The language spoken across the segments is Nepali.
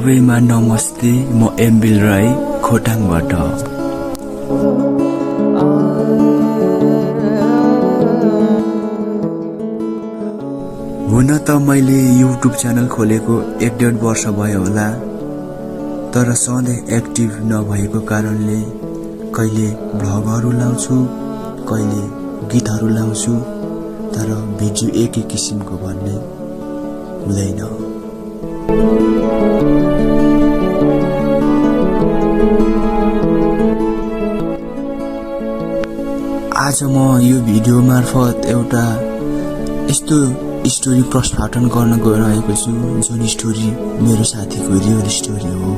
सबैमा नमस्ते। म एमबिल राई खोटाङबाट। हुन त मैले युट्युब च्यानल खोलेको 1.5 वर्ष भयो होला, तर सधैँ एक्टिभ नभएको कारणले कहिले भ्लगहरू लाउँछु, कहिले गीतहरू लाउँछु, तर भिडियो एकै किसिमको भन्ने हुँदैन। आज म यो भिडियो मार्फत एउटा यस्तो स्टोरी प्रस्फाटन गर्न गइरहेको छु जुन स्टोरी मेरो साथीको रियल स्टोरी हो।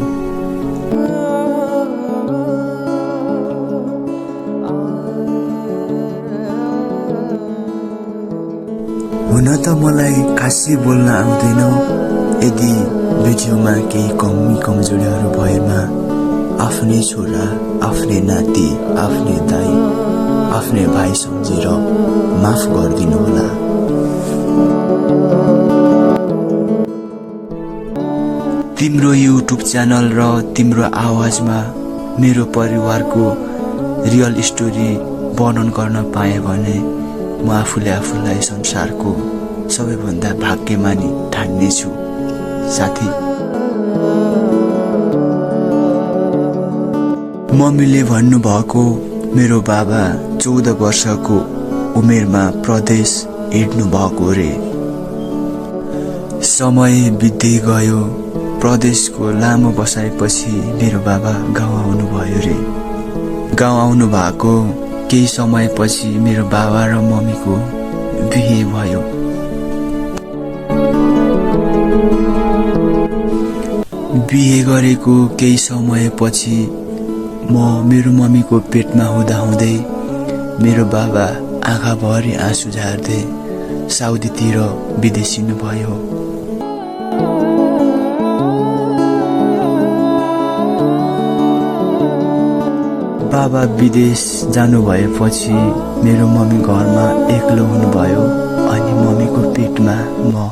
हुन त मलाई खासै बोल्न आउँदैन। यदि भिडियोमा केही कमी कमजोरीहरू भएमा आफ्नै छोरा, आफ्नै नाति, आफ्नै दाइ, आफ्नै भाइ सम्झेर माफ गरिदिनु होला। तिम्रो युट्युब च्यानल र तिम्रो आवाजमा मेरो परिवारको रियल स्टोरी वर्णन गर्न पाएँ भने म आफूलाई संसारको सबैभन्दा भाग्यमानी ठान्नेछु। साथी, मम्मीले भन्नुभएको मेरो बाबा 14 वर्षको उमेरमा प्रदेश हिँड्नु भएको रे। समय बित्दै गयो। प्रदेशको लामो बसाइपछि मेरो बाबा गाउँ आउनु भयो रे। गाउँ आउनु भएको केही समयपछि मेरो बाबा र मम्मीको बिहे भयो। बिहे गरेको केही समयपछि मेरो मम्मीको पेटमा हुँदाहुँदै मेरो बाबा आँखाभरि आँसु झार्दै साउदीतिर विदेशिनु भयो। बाबा विदेश जानु भएपछि मेरो मम्मी घरमा एक्लो हुनुभयो अनि मम्मीको पेटमा म।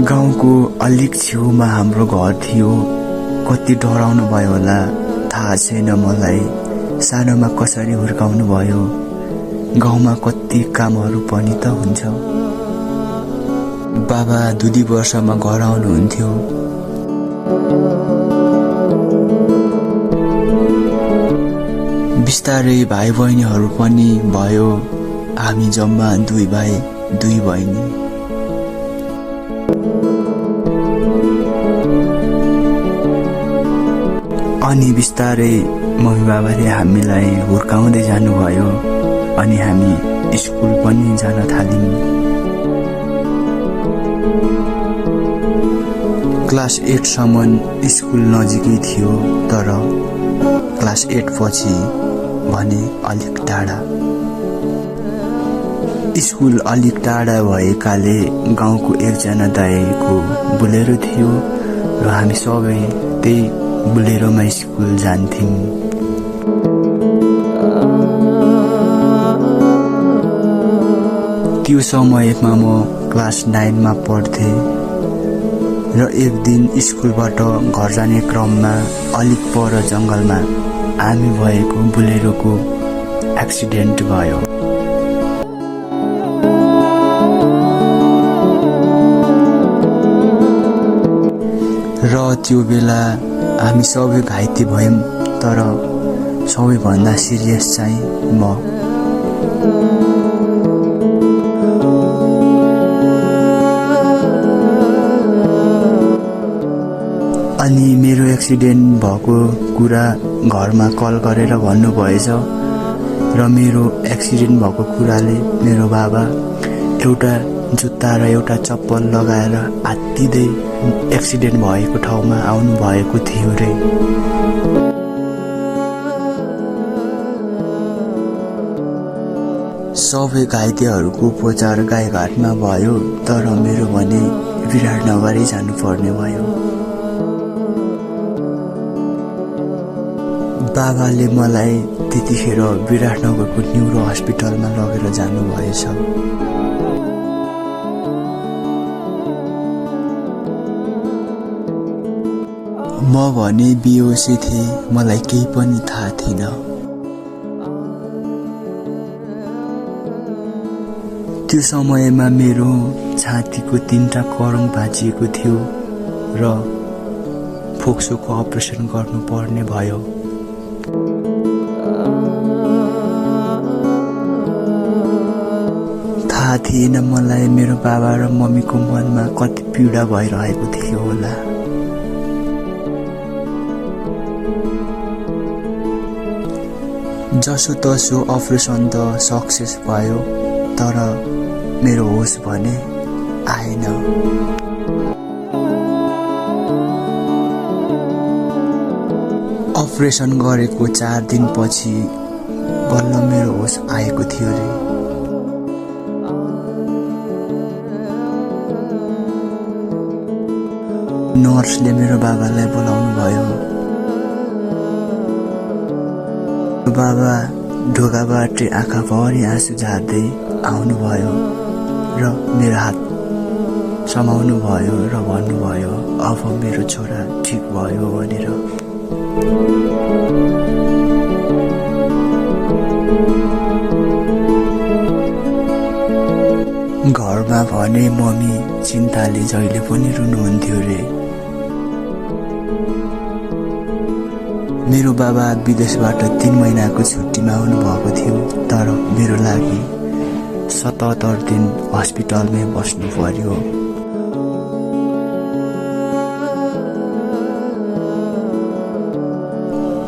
गाउँको अलिक छेउमा हाम्रो घर थियो। कति डराउनु भयो होला थाहा छैन मलाई। सानोमा कसरी हुर्काउनु भयो। गाउँमा कति कामहरू पनि त हुन्छ। बाबा 2 वर्षमा घर आउनुहुन्थ्यो। बिस्तारै भाइ बहिनीहरू पनि भयो। हामी जम्मा 2 भाइ 2 बहिनी। अनि बिस्तारै मम्मी बाबाले हामीलाई हुर्काउँदै जानुभयो अनि हामी स्कुल पनि जान थाल्यौं। क्लास 8 सम्म स्कुल नजिकै थियो, तर क्लास 8 पछि भने अलिक टाढा। स्कुल अलिक टाढा भएकाले गाउँको एकजना दाइको बुलेरो थियो र हामी सबै त्यही बुलेरोमा स्कुल जान्थ्यौं। त्यो समयमा म क्लास 9 मा पढ्थेँ र एक दिन स्कुलबाट घर जाने क्रममा अलिक पर जंगलमा हामी भएको बुलेरोको एक्सिडेन्ट भयो। र त्यो बेला हामी सबै घाइते भयौं, तर सबैभन्दा सिरियस चाहिँ म। अनि मेरो एक्सिडेन्ट भएको कुरा घरमा कल गरेर भन्नुभएछ र मेरो एक्सिडेन्ट भएको कुराले मेरो बाबा एउटा जुत्ता र एउटा चप्पल लगाएर आत्तिदै एक्सिडेन्ट भएको ठाउँमा आउनु भएको थियो रे। सबै घाइतेहरूको उपचार गाईघाटमा भयो, तर मेरो भने विराटनगरै जानुपर्ने भयो। बाबाले मलाई त्यतिखेर विराटनगरको न्युरो हस्पिटलमा लगेर जानुभएछ। म भने बेहोसी थिएँ, मलाई केही पनि थाहा थिएन। त्यो समयमा मेरो छातीको 3टा करङ भाँचिएको थियो र फोक्सोको अपरेसन गर्नुपर्ने भयो। थाहा थिएन मलाई मेरो बाबा र मम्मीको मनमा कति पीडा भइरहेको थियो होला। जसो तसो अपरेसन त सक्सेस भयो, तर मेरो होस भने आएन। अपरेसन गरेको 4 दिनपछि बल्ल मेरो होस आएको थियो रे। नर्सले मेरो बाबालाई बोलाउनु भयो। बाबा ढोकाबाट आँखाभरि आँसु झार्दै आउनुभयो र मेरो हात समाउनु भयो र भन्नुभयो, अब मेरो छोरा ठिक भयो भनेर। घरमा भने मम्मी चिन्ताले जहिले पनि रुनुहुन्थ्यो रे। मेरो बाबा विदेशबाट 3 महिनाको छुट्टीमा आउनुभएको थियो, तर मेरो लागि 77 दिन हस्पिटलमै बस्नु पर्यो।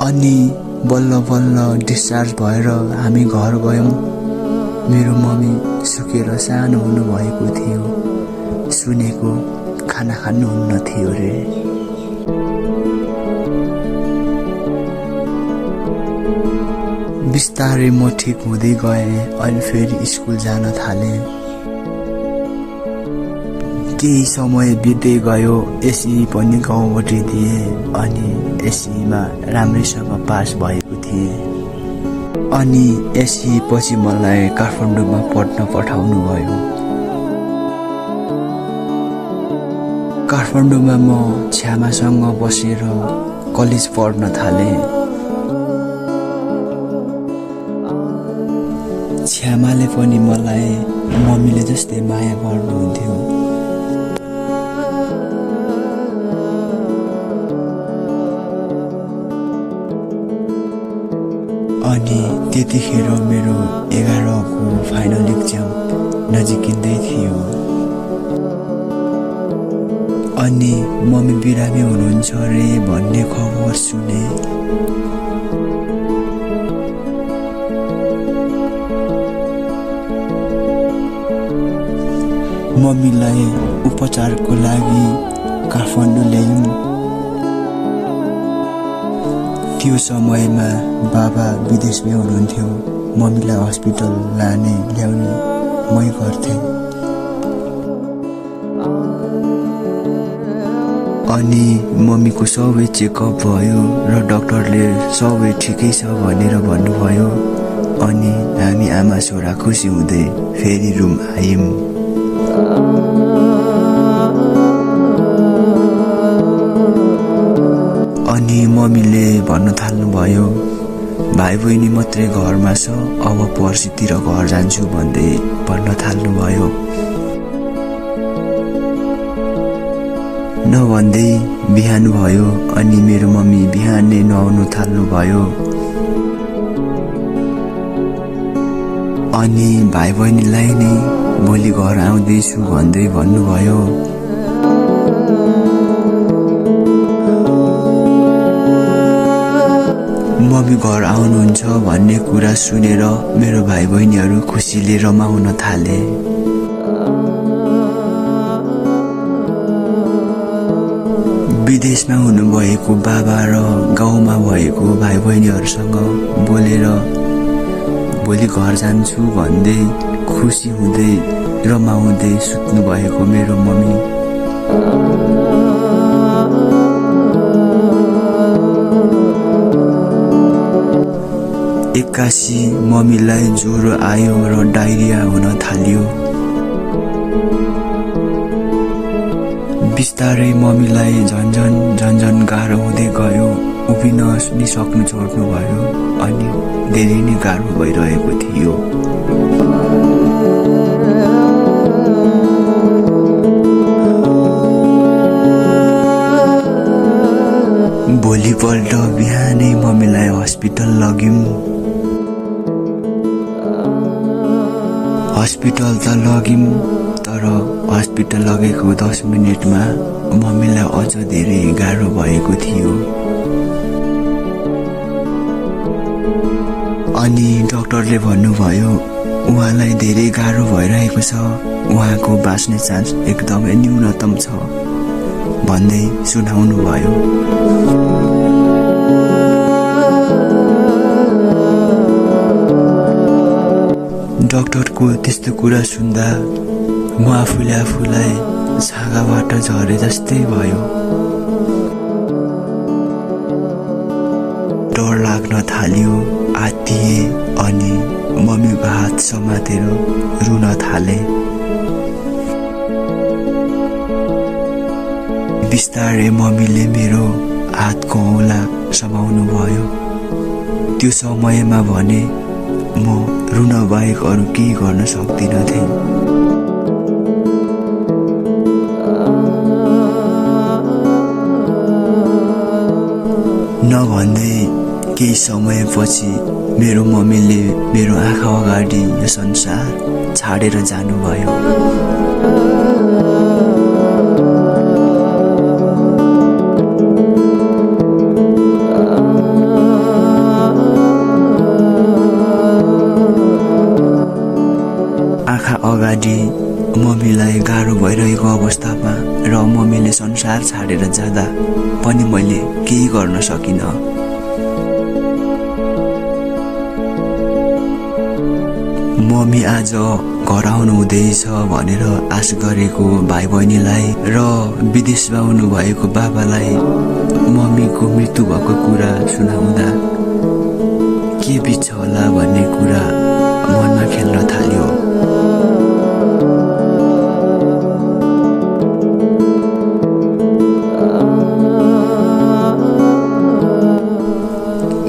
अनि बल्ल बल्ल डिस्चार्ज भएर हामी घर गयौँ। मेरो मम्मी सुकेर सानो हुनुभएको थियो, सुनेको खाना खानुहुन्न थियो रे। बिस्तारै म ठिक हुँदै गएँ। अनि फेरि स्कुल जान थालेँ। केही समय बित्दै गयो। एसई पनि गाउँबाट दिए अनि एसईमा राम्रैसँग पास भएको थिएँ। अनि एसई पछि मलाई काठमाडौँमा पढ्न पठाउनु भयो। काठमाडौँमा म छ्यामासँग बसेर कलेज पढ्न थालेँ। छ्यामाले पनि मलाई मम्मीले जस्तै माया गर्नुहुन्थ्यो। अनि त्यतिखेर मेरो 11को फाइनल एक्जाम नजिकिँदै थियो। अनि मम्मी बिरामी हुनुहुन्छ रे भन्ने खबर सुने। मम्मीलाई उपचारको लागि काठमाडौँ ल्यायौँ। त्यो समयमा बाबा विदेशमै हुनुहुन्थ्यो। मम्मीलाई हस्पिटल लाने ल्याउने मै गर्थेँ। अनि मम्मीको सबै चेकअप भयो र डाक्टरले सबै ठिकै छ भनेर भन्नुभयो। अनि हामी आमा छोरा खुसी हुँदै फेरि रुम आयौँ। अनि मम्मीले भन्न थाल्नुभयो, भाइ बहिनी मात्रै घरमा छ, अब पर्सितिर घर जान्छु भन्दै भन्न थाल्नुभयो। नभन्दै बिहान भयो। अनि मेरो मम्मी बिहानै नुहाउनु थाल्नुभयो। अनि भाइ बहिनीलाई नै भोलि घर आउँदैछु भन्दै भन्नुभयो। मम्मी घर आउनुहुन्छ भन्ने कुरा सुनेर मेरो भाइ बहिनीहरू खुसीले रमाउन थाले। विदेशमा हुनुभएको बाबा र गाउँमा भएको भाइ बहिनीहरूसँग बोलेर भोलि घर जान्छु भन्दै खुसी हुँदै रमाउँदै सुत्नु भएको मेरो मम्मी एक्कासी मम्मीलाई ज्वरो आयो र डायरिया हुन थाल्यो। बिस्तारै मम्मीलाई झन्झन गाह्रो हुँदै गयो। उभिन नि सक्नु छोड्नुभयो अनि धेरै नै गाह्रो भइरहेको थियो। भोलिपल्ट बिहानै मम्मीलाई हस्पिटल लग्यौँ। हस्पिटल त लग्यौँ तर हस्पिटल लगेको 10 मिनेटमा मम्मीलाई अझ धेरै गाह्रो भएको थियो। अनि डाक्टरले भन्नुभयो उहाँलाई धेरै गाह्रो भइरहेको छ, उहाँको बाँच्ने चान्स एकदमै न्यूनतम छ भन्दै सुनाउनु भयो। डाक्टरको त्यस्तो कुरा सुन्दा म आफूलाई छागाबाट झरे जस्तै भयो। डर लाग्न थाल्यो, आत्तिए अनि मम्मीको हात समातेर रुन थाले। बिस्तारै मम्मीले मेरो हातको औँला समाउनु भयो। त्यो समयमा भने म रुन बाहेक अरू केही गर्न सक्दिनथेँ। नभन्दै केही समयपछि मेरो मम्मीले मेरो आँखा अगाडि यो संसार छाडेर जानुभयो। आँखा अगाडि मम्मीलाई गाह्रो भइरहेको अवस्थामा र मम्मीले संसार छाडेर जाँदा पनि मैले केही गर्न सकिनँ। मम्मी आज घर आउनु हुँदैछ भनेर आश गरेको भाइ बहिनीलाई र विदेशमा हुनुभएको बाबालाई मम्मीको मृत्यु भएको कुरा सुनाउँदा के बित्छ होला भन्ने कुरा मनमा खेल्न थाल्यो।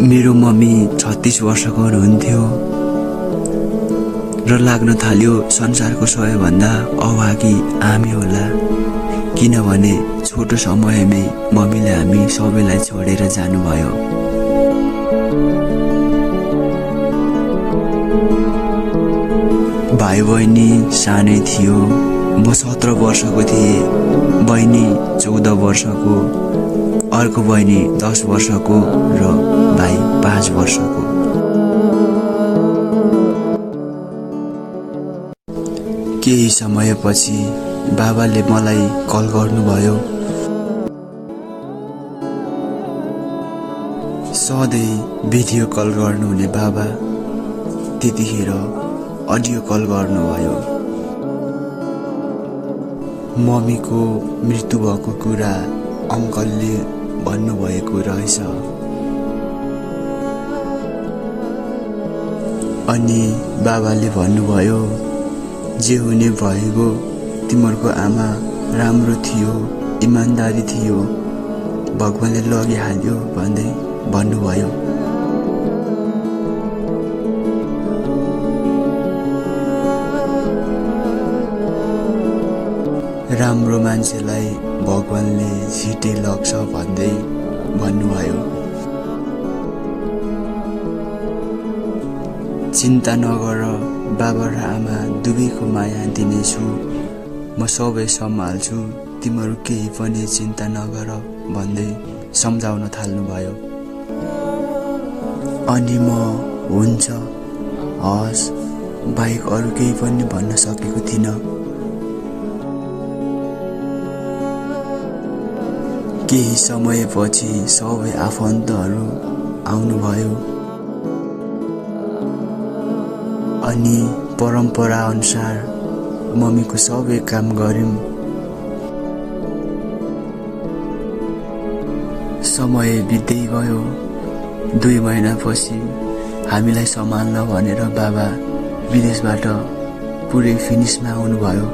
मेरो मम्मी 36 वर्षको हुनुहुन्थ्यो र लाग्न थाल्यो संसारको सबैभन्दा अभागी आमै होला, किनभने छोटो समयमै मम्मीले हामी सबैलाई छोडेर जानुभयो। भाइ बहिनी सानै थियो। म 17 वर्षको थिएँ, बहिनी 14 वर्षको, अर्को बहिनी 10 वर्षको र भाइ 5 वर्षको। केही समयपछि बाबाले मलाई कल गर्नुभयो। सधैँ भिडियो कल गर्नुहुने बाबा त्यतिखेर अडियो कल गर्नुभयो। मम्मीको मृत्यु भएको कुरा अङ्कलले भन्नुभएको रहेछ। अनि बाबाले भन्नुभयो जे हुने भएको, तिमीहरूको आमा राम्रो थियो, इमान्दारी थियो, भगवानले लगिहाल्यो भन्दै भन्नुभयो। राम्रो मान्छेलाई भगवानले छिटै लग्छ भन्दै भन्नुभयो। चिन्ता नगर, बाबा र आमा दुवैको माया दिनेछु, म सबै सम्हाल्छु, तिमीहरू केही पनि चिन्ता नगर भन्दै सम्झाउन थाल्नुभयो। अनि म हुन्छ हस् बाहेक अरू केही पनि भन्न सकेको थिइनँ। केही समयपछि सबै आफन्तहरू आउनुभयो अनि परम्परा अनुसार मम्मीको सबै काम गर्यौं। समय बित्दै गयो। 2 महिनापछि हामीलाई सम्हाल्न भनेर बाबा विदेशबाट पुरै फिनिसमा आउनुभयो।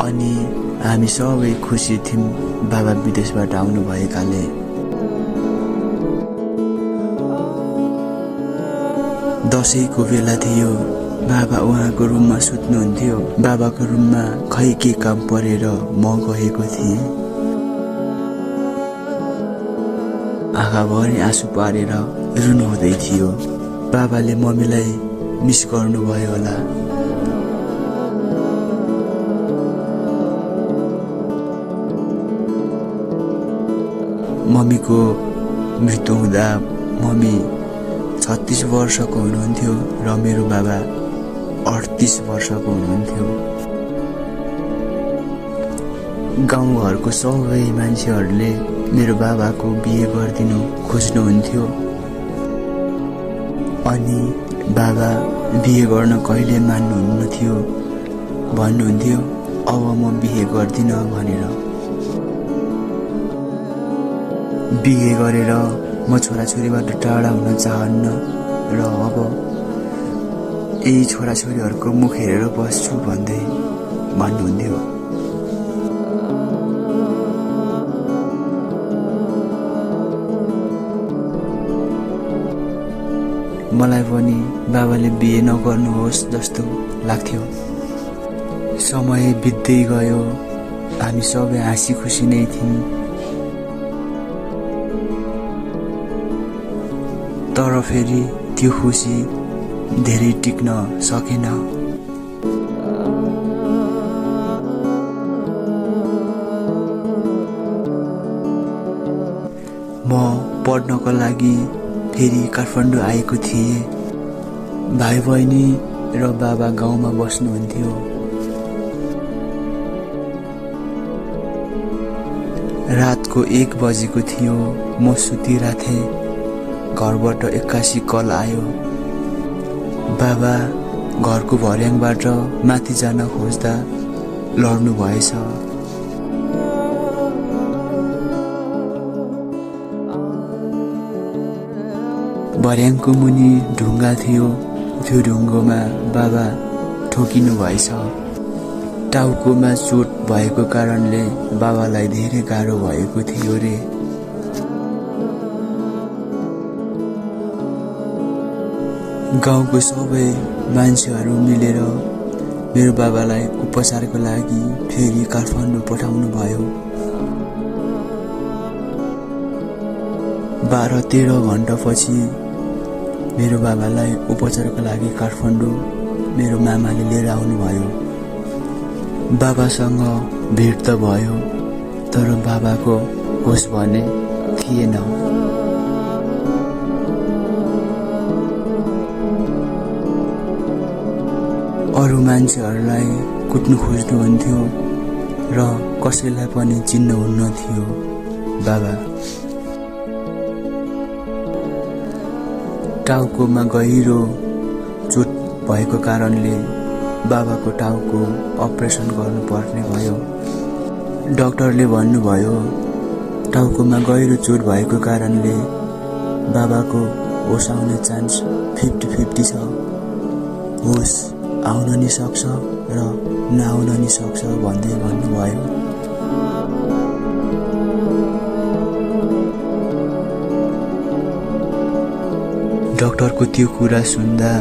अनि हामी सबै खुसी थियौँ बाबा विदेशबाट आउनु भएकाले। दसैँको बेला थियो, बाबा उहाँको रुममा सुत्नुहुन्थ्यो। बाबाको रुममा खै के काम परेर म गएको थिएँ। आँखाभरि आँसु पारेर रुनुहुँदै थियो। बाबाले मम्मीलाई मिस गर्नुभयो होला। मम्मीको मृत्यु हुँदा मम्मी 36 वर्षको हुनुहुन्थ्यो र मेरो बाबा 38 वर्षको हुनुहुन्थ्यो। गाउँघरको सबै मान्छेहरूले मेरो बाबाको बिहे गरिदिनु खोज्नुहुन्थ्यो। अनि बाबा बिहे गर्न कहिले मान्नुहुन्न थियो। भन्नुहुन्थ्यो अब म बिहे गर्दिनँ भनेर। बिहे गरेर म छोराछोरीबाट टाढा हुन चाहन्न र अब यही छोराछोरीहरूको मुख हेरेर बस्छु भन्दै भन्नुहुन्थ्यो। मलाई पनि बाबाले बिहे नगर्नुहोस् जस्तो लाग्थ्यो। समय बित्दै गयो, हामी सबै हाँसी खुसी नै थियौँ। तर फेरि त्यो खुसी धेरै टिक्न सकेन। म पढ्नको लागि फेरि काठमाडौँ आएको थिएँ। भाइ बहिनी र बाबा गाउँमा बस्नुहुन्थ्यो। रातको 1 बजेको थियो। म सुतिरहेको थिएँ। घरबाट एक्कासी कल आयो। बाबा घरको भर्याङबाट माथि जान खोज्दा लड्नु भएछ। भर्याङको मुनि ढुङ्गा थियो। त्यो ढुङ्गोमा बाबा ठोकिनु भएछ। टाउकोमा चोट भएको कारणले बाबालाई धेरै गाह्रो भएको थियो रे। गाउँको सबै मान्छेहरू मिलेर मेरो बाबालाई उपचारको लागि फेरि काठमाडौँ पठाउनु भयो। 12-13 घण्टापछि मेरो बाबालाई उपचारको लागि काठमाडौँ मेरो मामाले लिएर आउनुभयो। बाबासँग भेट त भयो, तर बाबाको होस भने थिएन। अरू मान्छेहरूलाई कुट्नु खोज्नुहुन्थ्यो र कसैलाई पनि चिन्नुहुन्न थियो बाबा। टाउकोमा गहिरो चोट भएको कारणले बाबाको टाउको अपरेसन गर्नुपर्ने भयो। डाक्टरले भन्नुभयो टाउकोमा गहिरो चोट भएको कारणले बाबाको होस आउने चान्स 50-50 छ। होस आउन नि सक्छ र नआउन नि सक्छ भन्दै भन्नुभयो। डाक्टरको त्यो कुरा सुन्दा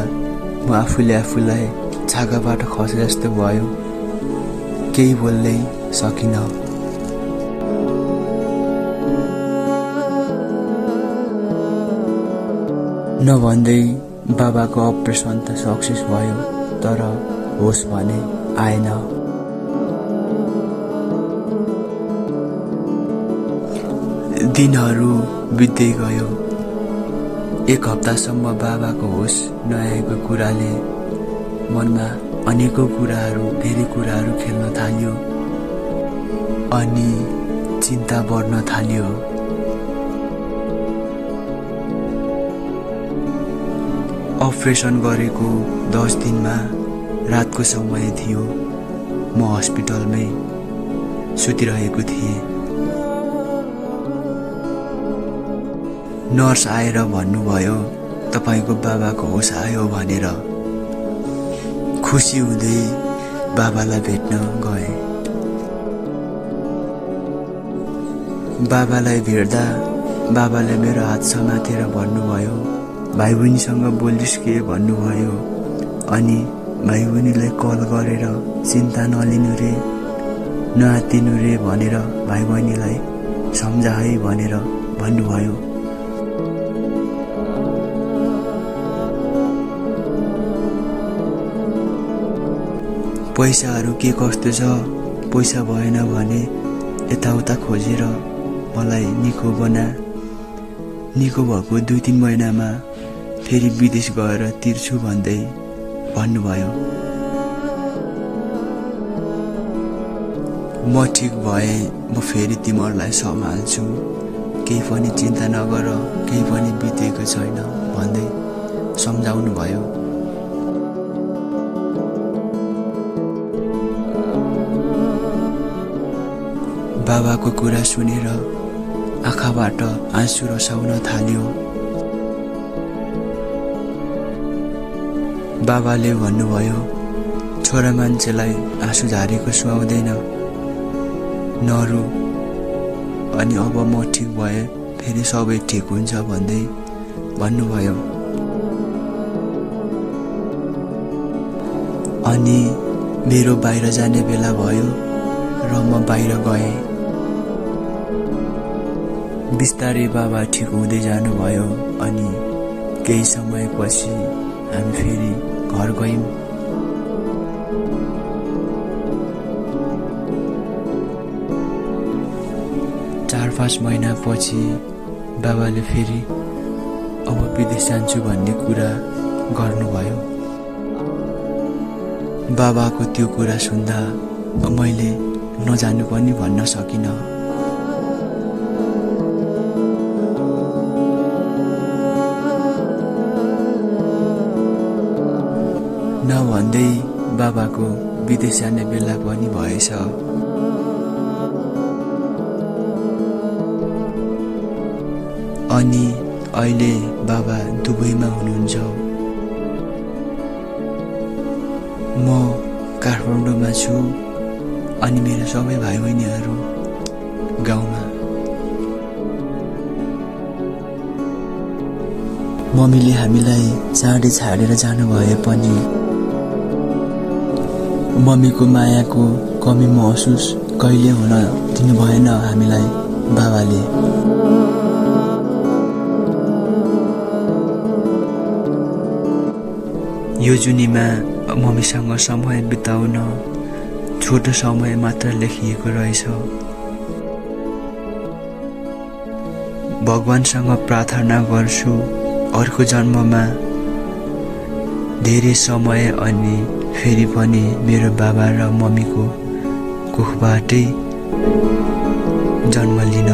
म आफूलाई छागाबाट खसे जस्तो भयो। केही बोल्दै सकिन। नभन्दै बाबाको अपरेसन त सक्सेस भयो, तर होस भने आएन। दिनहरू बित्दै गयो। 1 हप्तासम्म बाबाको होस नआएको कुराले मनमा अनेकौं कुराहरू, धेरै कुराहरू खेल्न थाल्यो अनि चिन्ता बढ्न थाल्यो। अपरेसन गरेको 10 दिनमा रातको समय थियो। म हस्पिटलमै सुतिरहेको थिएँ। नर्स आएर भन्नुभयो तपाईको बाबाको होस आयो भनेर। खुसी हुँदै बाबालाई भेट्न गए। बाबालाई भेट्दा बाबाले मेरो हात समातेर भन्नुभयो, भाइ बहिनीसँग बोलिस् के भन्नुभयो। अनि भाइ बहिनीलाई कल गरेर चिन्ता नलिनु रे, नआत्तिनु रे भनेर भाइ बहिनीलाई सम्झाए भनेर भन्नुभयो। पैसाहरू के कस्तो छ, पैसा भएन भने यताउता खोजेर मलाई निको बना, निको भएको 2-3 महिनामा फेरि विदेश गएर तिर्छु भन्दै भन्नुभयो। म ठिक भए म फेरि तिमीहरूलाई सम्हाल्छु, केही पनि चिन्ता नगर, केही पनि बितेको छैन भन्दै सम्झाउनु भयो। बाबाको कुरा सुनेर आँखाबाट आँसु रसाउन थाल्यो। बाबाले भन्नुभयो, छोरा मान्छेलाई आँसु झारेको सुहाउँदैन, नरु, अनि अब म ठिक भए फेरि सबै ठिक हुन्छ भन्दै भन्नुभयो। अनि मेरो बाहिर जाने बेला भयो र म बाहिर गएँ। बिस्तारै बाबा ठिक हुँदै जानुभयो। अनि केही समयपछि हामी फेरि घर गयौँ। चार 5 महिनापछि बाबाले फेरि अब विदेश जान्छु भन्ने कुरा गर्नुभयो। बाबाको त्यो कुरा सुन्दा मैले नजानु पनि भन्न सकिनँ। नभन्दै बाबाको विदेश जाने बेला पनि भएछ। अनि अहिले बाबा दुबईमा हुनुहुन्छ। म काठमाडौँमा छु अनि मेरो सबै भाइ बहिनीहरू गाउँमा। मम्मीले हामीलाई चाँडै छाडेर जानुभए पनि मम्मीको मायाको कमी महसुस कहिले हुन दिनु भएन हामीलाई बाबाले। यो जुनीमा मम्मीसँग समय बिताउन छोटो समय मात्र लेखिएको रहेछ। भगवानसँग प्रार्थना गर्छु अर्को जन्ममा धेरै समय अनि फेरि पनि मेरो बाबा र मम्मीको कुखबाटै जन्म लिन